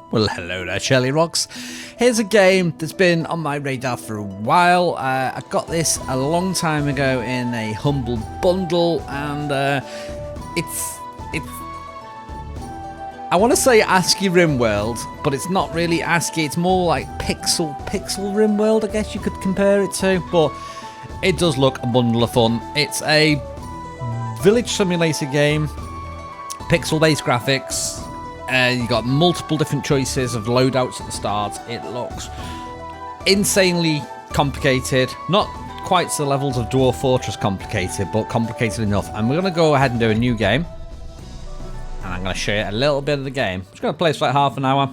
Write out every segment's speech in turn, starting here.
Well, hello there, shirlierox. Here's a game that's been on my radar for a while. I got this a long time ago in a humble bundle, and it's I want to say ASCII RimWorld, but it's not really ASCII. It's more like pixel RimWorld, I guess you could compare it to. But it does look a bundle of fun. It's a village simulator game, pixel-based graphics. You got multiple different choices of loadouts at the start. It looks insanely complicated. Not quite to the levels of Dwarf Fortress complicated, but complicated enough. And we're going to go ahead and do a new game. And I'm going to show you a little bit of the game. I'm just going to play for like half an hour.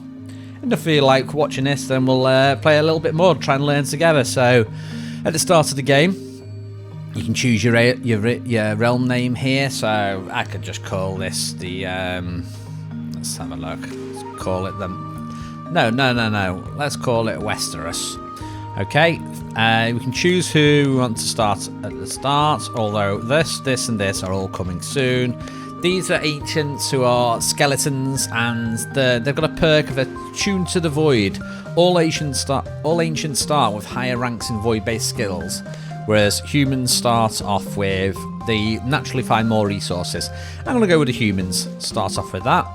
And if you like watching this, then we'll play a little bit more, try and learn together. So, at the start of the game, you can choose your realm name here. So, I could just call this the... let's have a look. Let's call it the... No. Let's call it Westeros. Okay. We can choose who we want to start at the start. Although this, and this are all coming soon. These are ancients who are skeletons, and they've got a perk of Attune to the Void. All ancients start with higher ranks in void-based skills, whereas humans start off with they naturally find more resources. I'm going to go with the humans. Start off with that.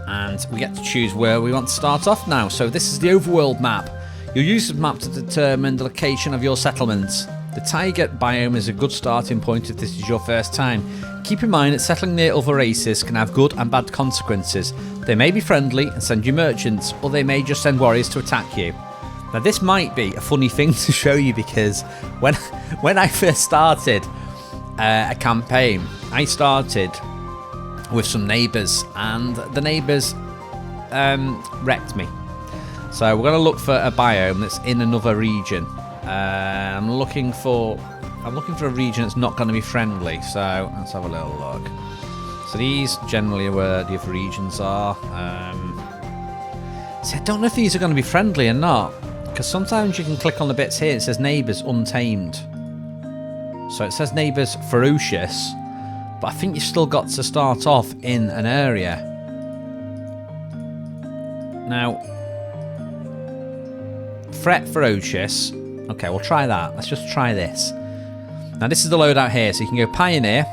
And we get to choose where we want to start off now. So this is the Overworld Map. You'll use this map to determine the location of your settlements. The Tiger biome is a good starting point if this is your first time. Keep in mind that settling near other races can have good and bad consequences. They may be friendly and send you merchants, or they may just send warriors to attack you. Now this might be a funny thing to show you, because when I first started a campaign, I started with some neighbours, and the neighbours wrecked me. So we're going to look for a biome that's in another region. I'm looking for a region that's not going to be friendly. So let's have a little look. So these generally are where the other regions are. See, I don't know if these are going to be friendly or not, because sometimes you can click on the bits here. It says neighbours untamed. So it says neighbours ferocious. But I think you've still got to start off in an area. Now, threat ferocious. Okay, we'll try that. Let's just try this. Now, this is the loadout here. So you can go Pioneer,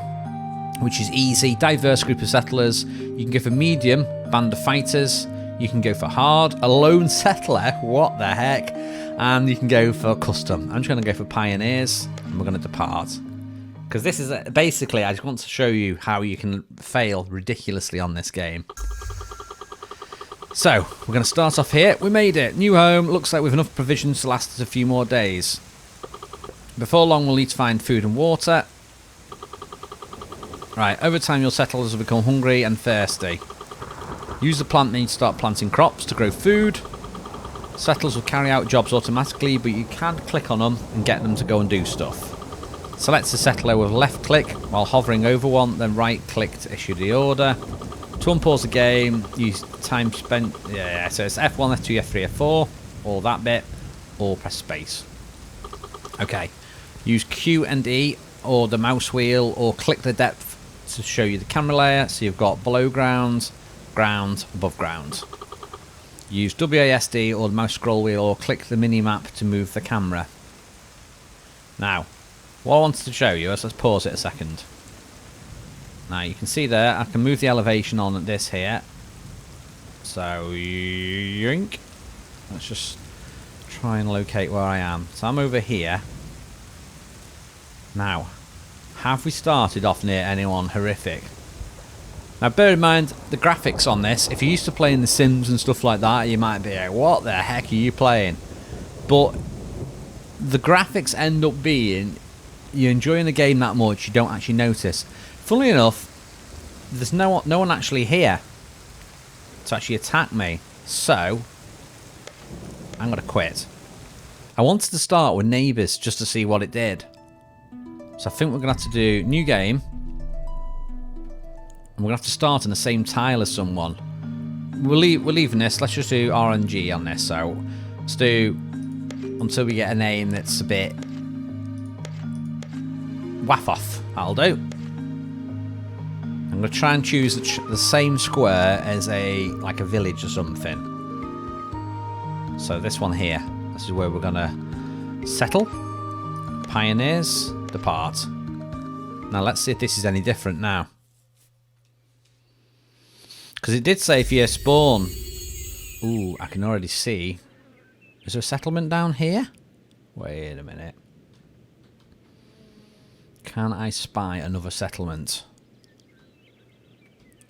which is easy. Diverse group of settlers. You can go for Medium, Band of Fighters. You can go for Hard, a Lone Settler. What the heck? And you can go for Custom. I'm just going to go for Pioneers, and we're going to depart. Because this is basically, I just want to show you how you can fail ridiculously on this game. So, we're going to start off here. We made it. New home. Looks like we've enough provisions to last us a few more days. Before long, we'll need to find food and water. Right, over time your settlers will become hungry and thirsty. Use the plant menu to start planting crops to grow food. Settlers will carry out jobs automatically, but you can click on them and get them to go and do stuff. Select a settler with left click while hovering over one, then right click to issue the order. To unpause the game, use time spent. Yeah, so it's F1, F2, F3, F4, or that bit, or press space. Okay, use Q and E or the mouse wheel, or click the depth to show you the camera layer. So you've got below ground, ground, above ground. Use WASD or the mouse scroll wheel, or click the mini map to move the camera. Now, what I wanted to show you is, let's pause it a second. Now you can see there, I can move the elevation on at this here. So, yoink. Let's just try and locate where I am. So I'm over here. Now, have we started off near anyone horrific? Now bear in mind, the graphics on this, if you're used to playing The Sims and stuff like that, you might be like, what the heck are you playing? But the graphics end up being, you're enjoying the game that much, you don't actually notice. Funnily enough, there's no one actually here to actually attack me. So, I'm going to quit. I wanted to start with neighbours just to see what it did. So I think we're going to have to do new game. And we're going to have to start in the same tile as someone. We're leaving this. Let's just do RNG on this. So, let's do until we get a name that's a bit waff off. That'll do. I'm going to try and choose the same square as like a village or something. So this one here. This is where we're going to settle. Pioneers, depart. Now let's see if this is any different now. Because it did say if you spawn... Ooh, I can already see. Is there a settlement down here? Wait a minute. Can I spy another settlement?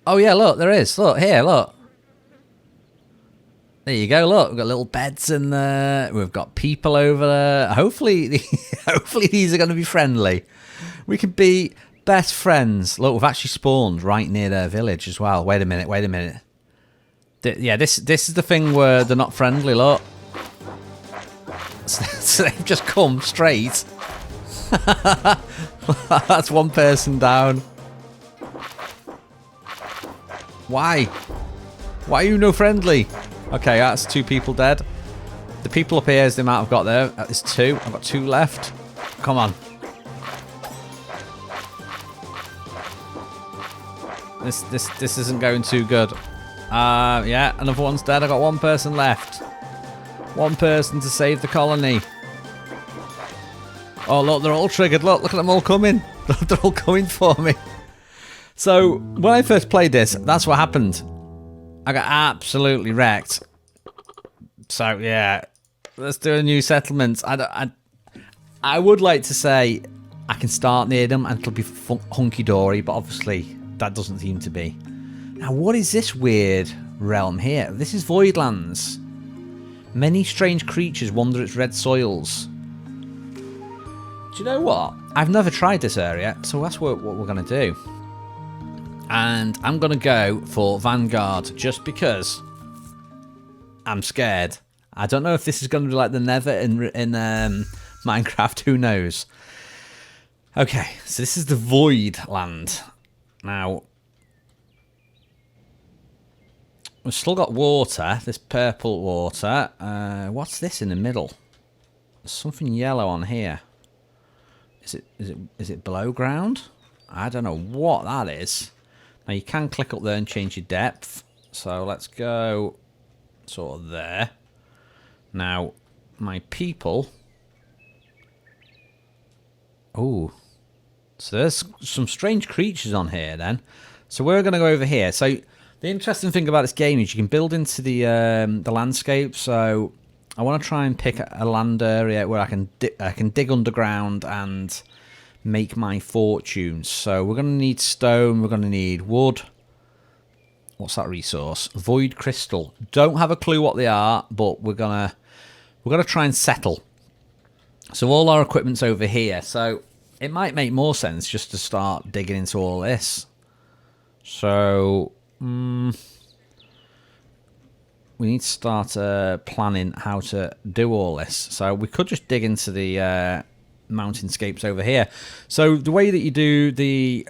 Oh yeah, look, there is. Look, here, look. There you go, look. We've got little beds in there. We've got people over there. Hopefully, hopefully these are going to be friendly. We can be best friends. Look, we've actually spawned right near their village as well. Wait a minute, wait a minute. Yeah, this is the thing where they're not friendly, look. So they've just come straight. That's one person down. Why? Why are you no friendly? Okay, that's 2 people dead. The people up here is the amount I've got there. That is 2. I've got 2 left. Come on. This isn't going too good. Yeah, another one's dead. I've got 1 person left. 1 person to save the colony. Oh, look, they're all triggered. Look at them all coming. They're all coming for me. So, when I first played this, that's what happened. I got absolutely wrecked. So, yeah. Let's do a new settlement. I would like to say I can start near them and it'll be hunky-dory, but obviously that doesn't seem to be. Now, what is this weird realm here? This is Voidlands. Many strange creatures wander its red soils. Do you know what? I've never tried this area, so that's what we're going to do. And I'm going to go for Vanguard just because I'm scared. I don't know if this is going to be like the Nether in Minecraft. Who knows? Okay, so this is the Voidland. Now, we've still got water. This purple water. What's this in the middle? There's something yellow on here. Is it below ground? I don't know what that is. Now you can click up there and change your depth. So let's go sort of there. Now my people. Oh, so there's some strange creatures on here then. So we're going to go over here. So the interesting thing about this game is you can build into the landscape. So I want to try and pick a land area where I can dig underground and make my fortunes. So we're going to need stone, we're going to need wood. What's that resource? Void crystal. Don't have a clue what they are, but we're gonna try and settle. So all our equipment's over here. So it might make more sense just to start digging into all this. So we need to start planning how to do all this. So we could just dig into the mountainscapes over here. So the way that you do the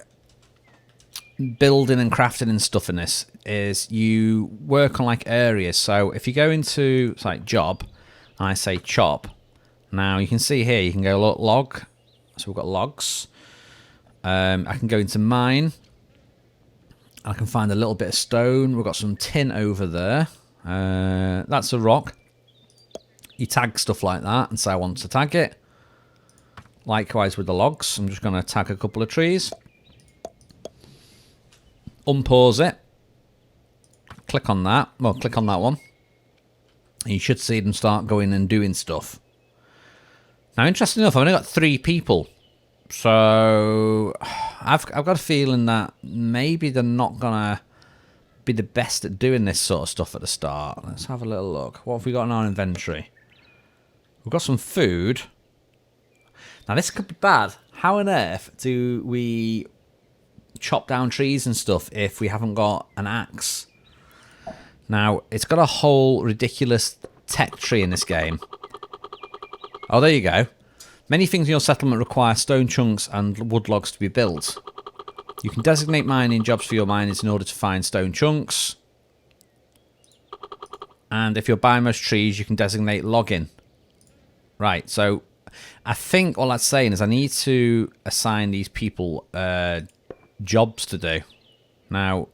building and crafting and stuff in this is you work on like areas. So if you go into like job, and I say chop, now you can see here you can go look, log. So we've got logs. I can go into mine. I can find a little bit of stone. We've got some tin over there. That's a rock. You tag stuff like that and say I want to tag it. Likewise with the logs. I'm just going to tag a couple of trees. Unpause it. Click on that. Well, click on that one. And you should see them start going and doing stuff. Now, interesting enough, I've only got 3 people. So I've got a feeling that maybe they're not going to be the best at doing this sort of stuff at the start. Let's have a little look. What have we got in our inventory? We've got some food. Now this could be bad. How on earth do we chop down trees and stuff if we haven't got an axe? Now it's got a whole ridiculous tech tree in this game. Oh, there you go. Many things in your settlement require stone chunks and wood logs to be built. You can designate mining jobs for your miners in order to find stone chunks. And if you're buying most trees, you can designate logging. Right, so I think all that's saying is I need to assign these people jobs to do. Now,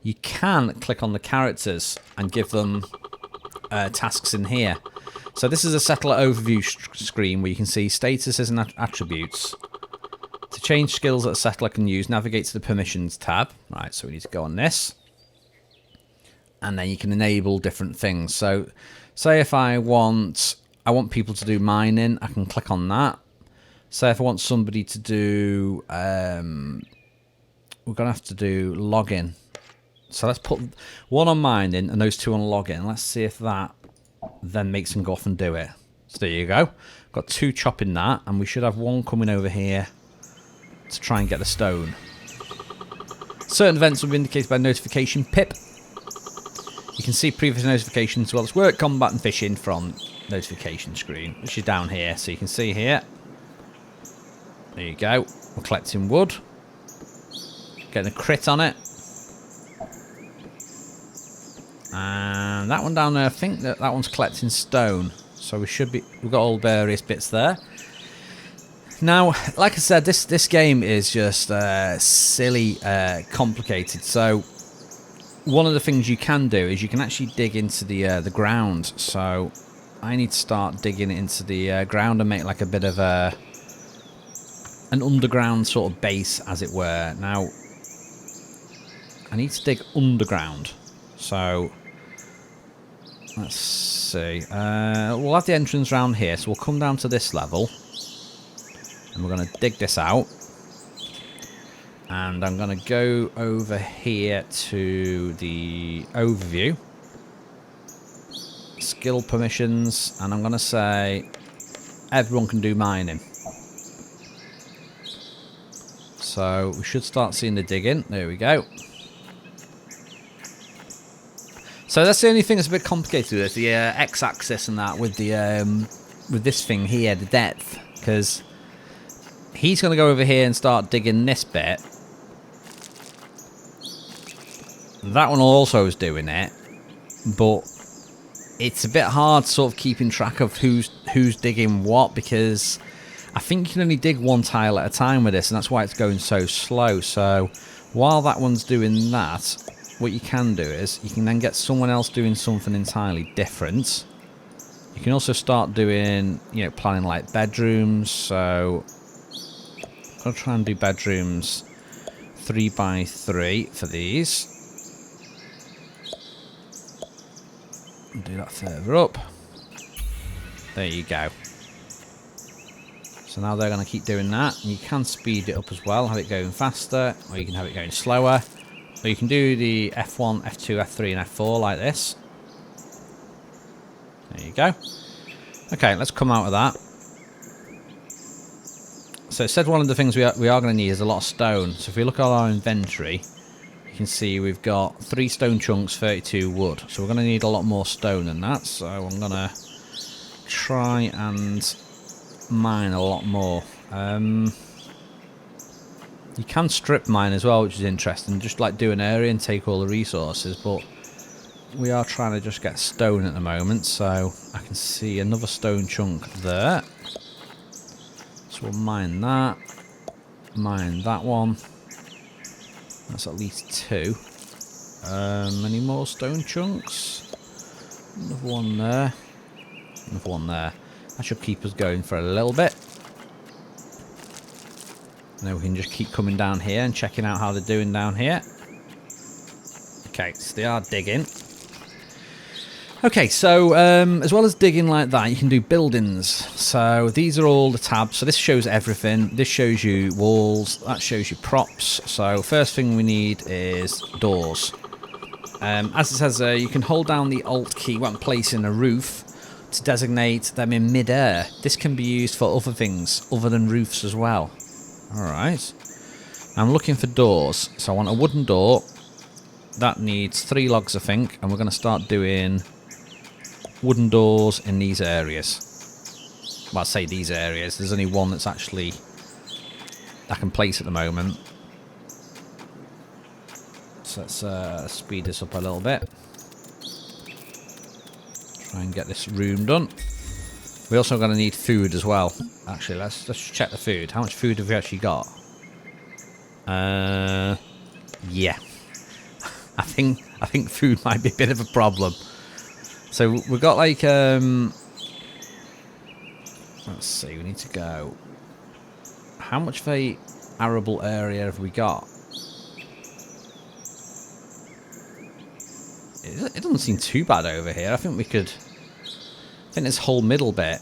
you can click on the characters and give them tasks in here. So this is a settler overview screen where you can see statuses and attributes. To change skills that a settler can use, navigate to the permissions tab. Right, so we need to go on this. And then you can enable different things. So say if I want people to do mining, I can click on that. Say if I want somebody to do, we're going to have to do login. So let's put one on mining and those two on login. Let's see if that then makes them go off and do it. So there you go. Got two chopping that, and we should have one coming over here to try and get the stone. Certain events will be indicated by notification pip. You can see previous notifications as well as work, combat and fishing from notification screen, which is down here. So you can see here. There you go. We're collecting wood. Getting a crit on it. And that one down there, I think that one's collecting stone. So we've got all various bits there. Now, like I said, this game is just silly complicated. So one of the things you can do is you can actually dig into the ground. So I need to start digging into the ground and make like a bit of an underground sort of base, as it were. Now, I need to dig underground. So let's see. We'll have the entrance round here. So we'll come down to this level. And we're going to dig this out. And I'm going to go over here to the overview. Skill permissions. And I'm going to say everyone can do mining. So we should start seeing the digging. There we go. So that's the only thing that's a bit complicated with the x-axis and that with the with this thing here, the depth, because he's going to go over here and start digging this bit. That one also is doing it, but it's a bit hard sort of keeping track of who's digging what, because I think you can only dig one tile at a time with this, and that's why it's going so slow. So while that one's doing that, what you can do is you can then get someone else doing something entirely different. You can also start doing, planning like bedrooms. So I'll try and do bedrooms 3x3 for these. Do that further up. There you go. So now they're going to keep doing that. And you can speed it up as well, have it going faster, or you can have it going slower. Or you can do the F1, F2, F3 and F4 like this. There you go. Okay, let's come out of that. So it said one of the things we are going to need is a lot of stone. So if we look at our inventory, you can see we've got 3 stone chunks, 32 wood. So we're going to need a lot more stone than that. So I'm going to try and mine a lot more. You can strip mine as well, which is interesting. Just like do an area and take all the resources. But we are trying to just get stone at the moment. So I can see another stone chunk there. So we'll mine that. Mine that one. That's at least 2. Any more stone chunks? Another one there. Another one there. That should keep us going for a little bit. And then we can just keep coming down here and checking out how they're doing down here. Okay, so they are digging. Okay, so as well as digging like that, you can do buildings. So these are all the tabs. So this shows everything. This shows you walls. That shows you props. So first thing we need is doors. As it says, you can hold down the Alt key when placing a roof to designate them in mid-air. This can be used for other things other than roofs as well. Alright. I'm looking for doors. So I want a wooden door. That needs 3 logs, I think. And we're going to start doing wooden doors in these areas. Well, I say these areas. There's only one that's actually I can place at the moment. So let's speed this up a little bit. Try and get this room done. We're also going to need food as well. Actually, let's check the food. How much food have we actually got? Yeah. I think food might be a bit of a problem. So we've got like let's see, we need to go. How much of a arable area have we got? It doesn't seem too bad over here. I think we could. I think this whole middle bit.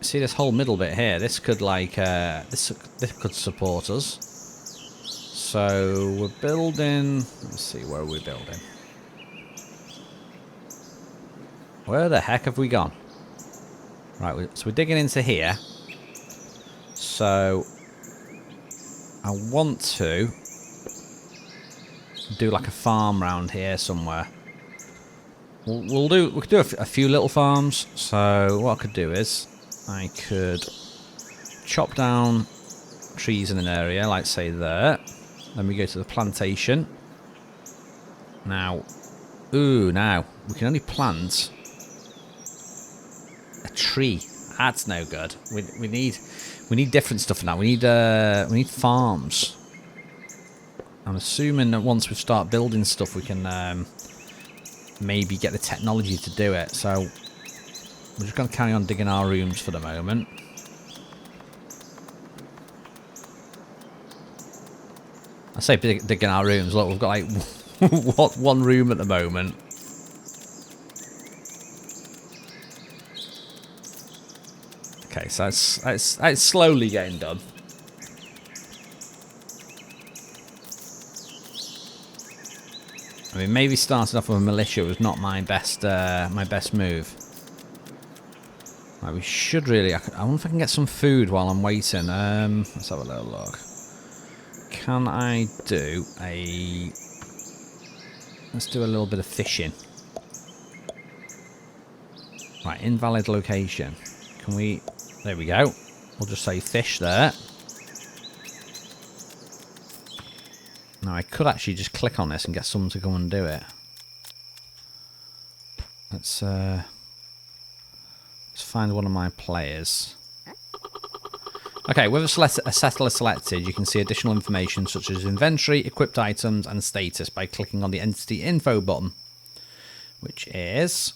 See this whole middle bit here. This could like this could support us. So we're building. Let's see, where are we building? Where the heck have we gone? Right, so we're digging into here. So I want to do like a farm round here somewhere. We could do a few little farms. So what I could do is I could chop down trees in an area, like say there. Then we go to the plantation. Now, now we can only plant a tree. That's no good. We need different stuff now. We need farms. I'm assuming that once we start building stuff, we can maybe get the technology to do it. So we're just going to carry on digging our rooms for the moment. I say digging our rooms. Look, we've got like one room at the moment. Okay, so it's slowly getting done. I mean, maybe starting off with a militia was not my best move. Right, we should really. I wonder if I can get some food while I'm waiting. Let's have a little look. Can I do a? Let's do a little bit of fishing. Right, invalid location. Can we? There we go. We'll just say fish there. Now I could actually just click on this and get someone to go and do it. Let's find one of my players. Okay, with a settler selected, you can see additional information such as inventory, equipped items, and status by clicking on the entity info button, which is,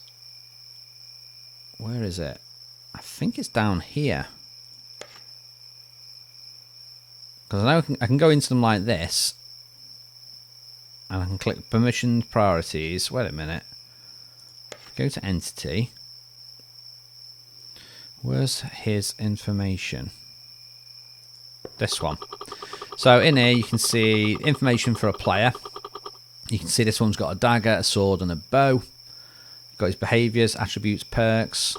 where is it? I think it's down here. Because I know I can go into them like this. And I can click permissions, priorities. Wait a minute. Go to entity. Where's his information? This one. So in here you can see information for a player. You can see this one's got a dagger, a sword, and a bow. Got his behaviours, attributes, perks.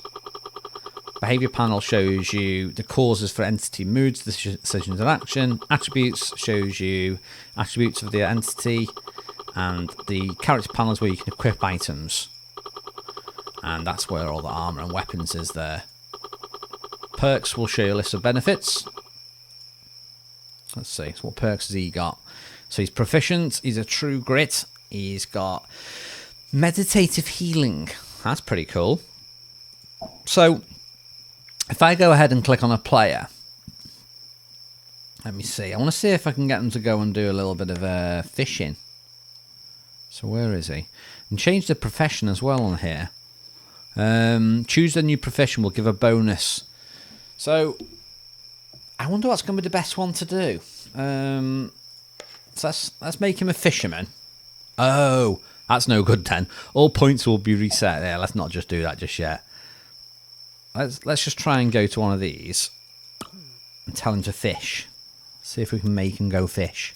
Behaviour panel shows you the causes for entity moods, decisions, and action. Attributes shows you attributes of the entity, and the character panel is where you can equip items. And that's where all the armour and weapons is there. Perks will show you a list of benefits. Let's see, so what perks has he got? So he's proficient, he's a true grit, he's got meditative healing. That's pretty cool. So if I go ahead and click on a player, let me see. I want to see if I can get them to go and do a little bit of fishing. So where is he? And change the profession as well on here. Choose a new profession will give a bonus. So I wonder what's going to be the best one to do. So let's make him a fisherman. Oh, that's no good then. All points will be reset there. Let's not just do that just yet. Let's just try and go to one of these and tell him to fish. See if we can make him go fish.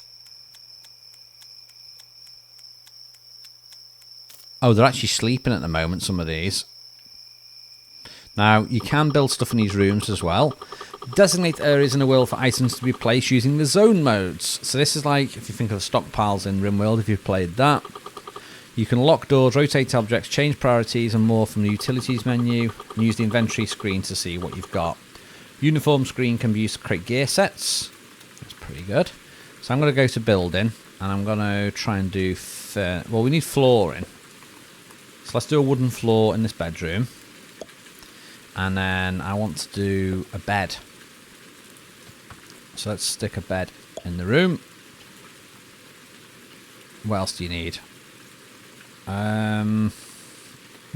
Oh, they're actually sleeping at the moment, some of these. Now, you can build stuff in these rooms as well. Designate areas in the world for items to be placed using the zone modes. So this is like, if you think of stockpiles in RimWorld, if you've played that. You can lock doors, rotate objects, change priorities and more from the utilities menu. And use the inventory screen to see what you've got. Uniform screen can be used to create gear sets. That's pretty good. So I'm going to go to building and I'm going to try and do... well, we need flooring. So let's do a wooden floor in this bedroom. And then I want to do a bed. So let's stick a bed in the room. What else do you need? We're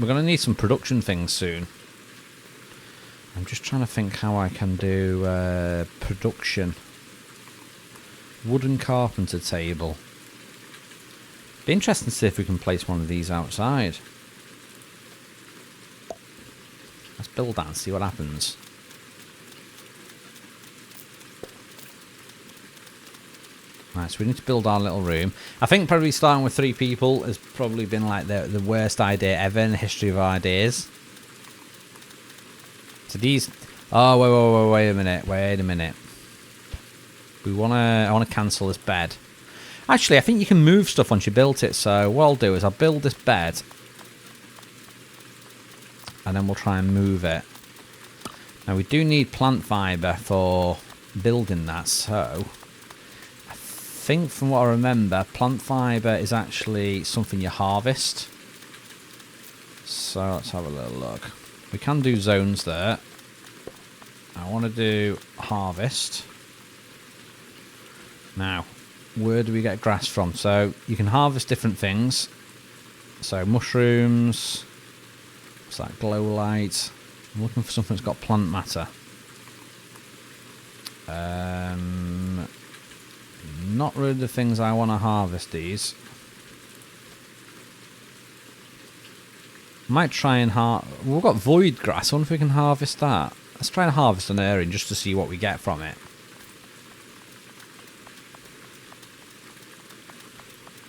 going to need some production things soon. I'm just trying to think how I can do production. Wooden carpenter table. Be interesting to see if we can place one of these outside. Let's build that and see what happens. Right, so we need to build our little room. I think probably starting with 3 people has probably been like the worst idea ever in the history of ideas. So these... Oh, wait a minute. I want to cancel this bed. Actually, I think you can move stuff once you built it, so what I'll do is I'll build this bed. And then we'll try and move it. Now, we do need plant fibre for building that, so... I think from what I remember, plant fibre is actually something you harvest. So let's have a little look. We can do zones there. I want to do harvest. Now, where do we get grass from? So you can harvest different things. So mushrooms. What's that? Glow light. I'm looking for something that's got plant matter. Not really the things I want to harvest these. Might try and we've got void grass. I wonder if we can harvest that. Let's try and harvest an area just to see what we get from it.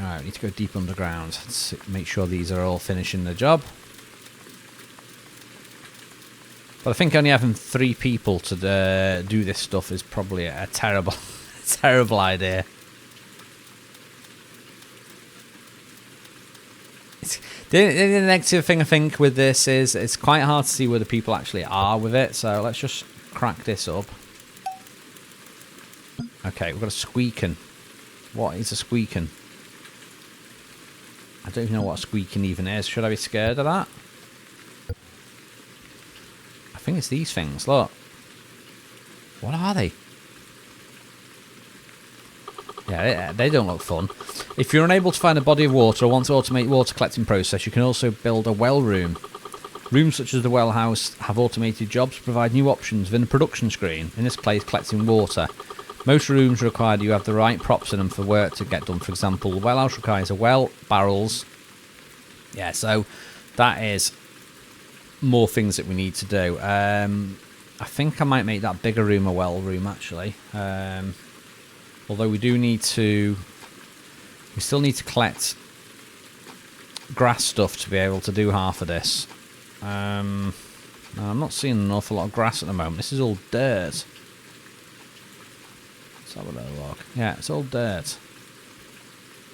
Alright, we need to go deep underground. Let's make sure these are all finishing the job. But I think only having 3 people to do this stuff is probably a terrible, terrible idea. The negative thing I think with this is it's quite hard to see where the people actually are with it. So let's just crack this up. Okay, we've got a squeaking. What is a squeaking? I don't even know what a squeaking even is. Should I be scared of that? I think it's these things. Look. What are they? Yeah, they don't look fun. If you're unable to find a body of water or want to automate water collecting process, you can also build a well room. Rooms such as the well house have automated jobs to provide new options within the production screen, in this case collecting water. Most rooms require you have the right props in them for work to get done. For example, the well house requires a well, barrels. Yeah, so that is more things that we need to do. I think I might make that bigger room a well room actually. Although we still need to collect grass stuff to be able to do half of this. I'm not seeing an awful lot of grass at the moment. This is all dirt. Let's have a little look. Yeah, it's all dirt.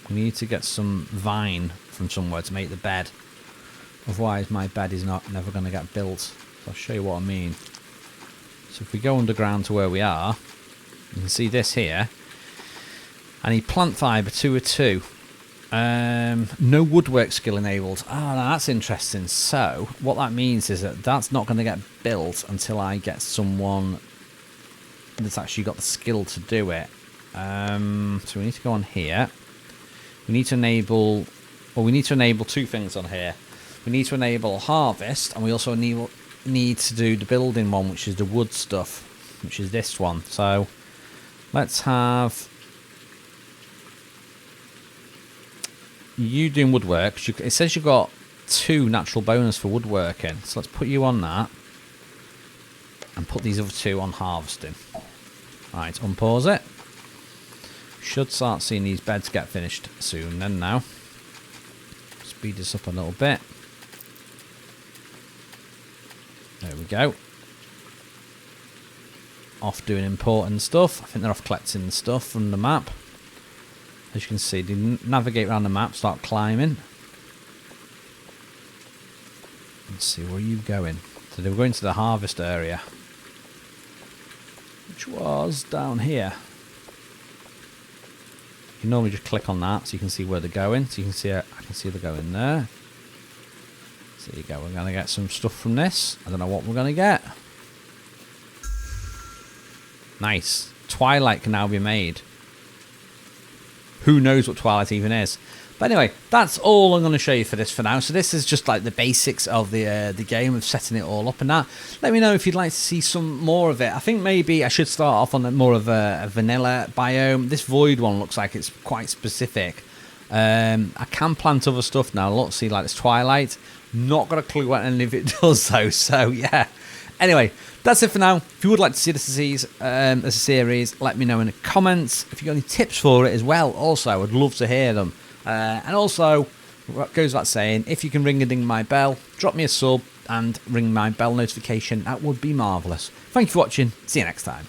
We need to get some vine from somewhere to make the bed. Otherwise my bed is never going to get built. So I'll show you what I mean. So if we go underground to where we are, you can see this here. I need plant fibre 2 of 2. No woodwork skill enabled. Ah, now that's interesting. So what that means is that that's not going to get built until I get someone that's actually got the skill to do it. So we need to go on here. We need to enable 2 things on here. We need to enable harvest, and we also need to do the building one, which is the wood stuff, which is this one. So let's have you doing woodwork. It says you've got 2 natural bonus for woodworking, so let's put you on that and put these other 2 on harvesting. Right, unpause it. Should start seeing these beds get finished soon then now. Speed this up a little bit. There we go. Off doing important stuff. I think they're off collecting stuff from the map. As you can see, they navigate around the map, start climbing. Let's see, where are you going? So they were going to the harvest area, which was down here. You normally just click on that so you can see where they're going. So you can see, I can see they're going there. So there you go, we're going to get some stuff from this. I don't know what we're going to get. Nice. Twilight can now be made. who knows what Twilight even is. But anyway, that's all I'm going to show you for this for now. So this is just like the basics of the game, of setting it all up and that. Let me know if you'd like to see some more of it. I think maybe I should start off on more of a vanilla biome. This void one looks like it's quite specific. I can plant other stuff now. Look, see, like this Twilight. Not got a clue what any of it does though. So yeah. Anyway, that's it for now. If you would like to see this as a series, let me know in the comments. If you've got any tips for it as well, also, I would love to hear them. And also, what goes without saying, if you can ring a ding my bell, drop me a sub and ring my bell notification, that would be marvellous. Thank you for watching. See you next time.